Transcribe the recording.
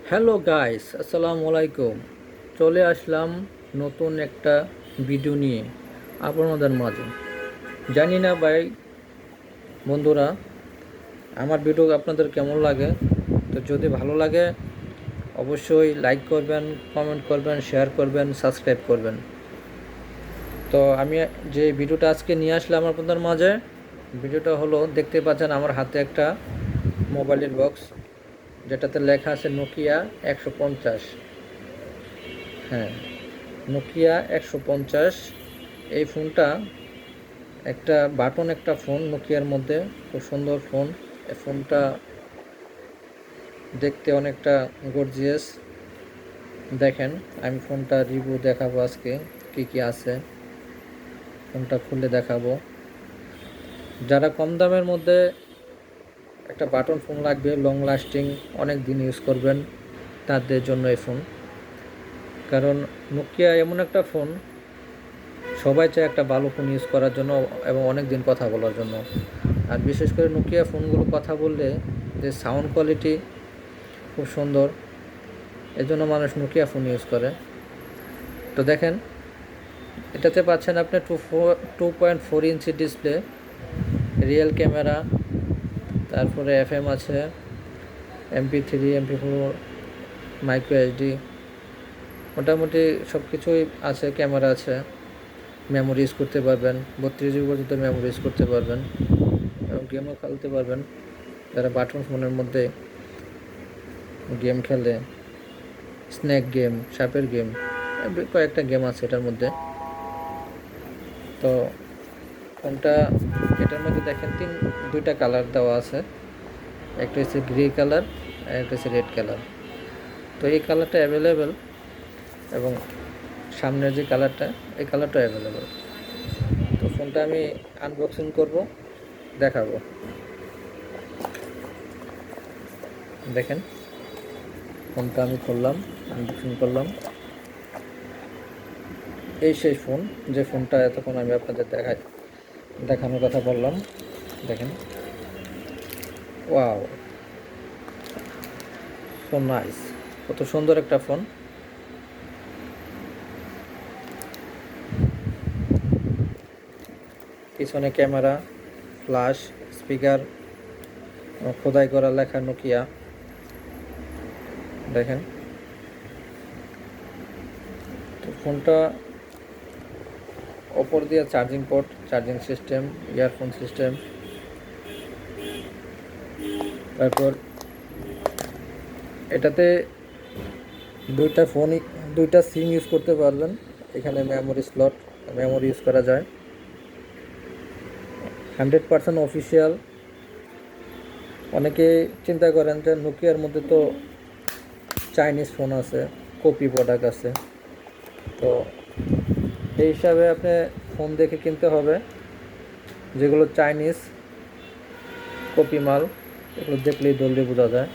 Hello guys, আসসালামু আলাইকুম। চলে আসলাম নতুন একটা ভিডিও নিয়ে আপনাদের মাঝে। জানি না ভাই বন্ধুরা, আমার ভিডিও আপনাদের কেমন লাগে। তো যদি ভালো লাগে অবশ্যই লাইক করবেন, কমেন্ট করবেন, শেয়ার করবেন, সাবস্ক্রাইব করবেন। তো আমি যে ভিডিওটা আজকে নিয়ে আসলাম আপনাদের মাঝে, ভিডিওটা হলো দেখতে পাচ্ছেন আমার হাতে একটা মোবাইলের বক্স, যেটাতে লেখা আছে নোকিয়া 150। হ্যাঁ, নোকিয়া 150। এই ফোনটা একটা বাটন একটা ফোন, নোকিয়ার মধ্যে খুব সুন্দর ফোন। এই ফোনটা দেখতে অনেকটা গর্জিয়াস। দেখেন, আমি ফোনটা রিভিউ দেখাবো আজকে, কি কি আছে ফোনটা খুলে দেখাবো। যারা কম দামের মধ্যে একটা বাটন ফোন লাগবে, লং লাস্টিং, অনেক দিন ইউজ করবেন, তাদের জন্য এই ফোন। কারণ নোকিয়া এমন একটা ফোন, সবাই চায় একটা ভালো ফোন ইউজ করার জন্য এবং অনেক দিন কথা বলার জন্য। আর বিশেষ করে নোকিয়া ফোনগুলো কথা বললে যে সাউন্ড কোয়ালিটি খুব সুন্দর, এজন্য মানুষ নোকিয়া ফোন ইউজ করে। তো দেখেন, এটাতে পাচ্ছেন আপনি 2.4 ইঞ্চি ডিসপ্লে, রিয়েল ক্যামেরা, তারপরে FM আছে, MP3, MP4, মাইক্রো SD, মোটামুটি সব কিছুই আছে। ক্যামেরা আছে, মেমোরি ইউজ করতে পারবেন, 32 GB পর্যন্ত মেমোরি ইউজ করতে পারবেন এবং গেমও খেলতে পারবেন। যারা বাটন ফোনের মধ্যে গেম খেলে, স্নেক গেম, সাপের গেম, কয়েকটা গেম আছে এটার মধ্যে। তো ফোনটা, এটার মধ্যে দেখেন দুইটা কালার দেওয়া আছে, একটা হচ্ছে গ্রে কালার আর একটা হচ্ছে রেড কালার। তো এই কালারটা অ্যাভেলেবেল এবং সামনের যে কালারটা, এই কালারটা অ্যাভেলেবেল। তো ফোনটা আমি আনবক্সিং করব, দেখাবো। দেখেন, ফোনটা আমি খুললাম, আনবক্সিং করলাম। এই সেই ফোন, যে ফোনটা এতক্ষণ আমি আপনাদের দেখানোর কথা বললাম। দেখেন, ওয়াও, সো নাইস, কত সুন্দর একটা ফোন। পিছনে ক্যামেরা, ফ্ল্যাশ, স্পিকার, খোদাই করা লেখা নোকিয়া। দেখেন, তো ফোনটা ওপর দিয়ে charging port, charging system, earphone system, তারপর এটাতে দুইটা সিম ইউজ করতে পারবেন। এখানে মেমোরি স্লট, মেমোরি ইউজ করা যায়। 100% অফিসিয়াল। অনেকে চিন্তা করেন যে নোকিয়ার মধ্যে তো চাইনিজ ফোন আছে, কপি প্রোডাক্ট আছে। তো এই হিসাবে আপনি ফোন দেখে কিনতে হবে, যেগুলো চাইনিজ কপি মাল, এগুলো দেখলেই জলদি বোঝা যায়।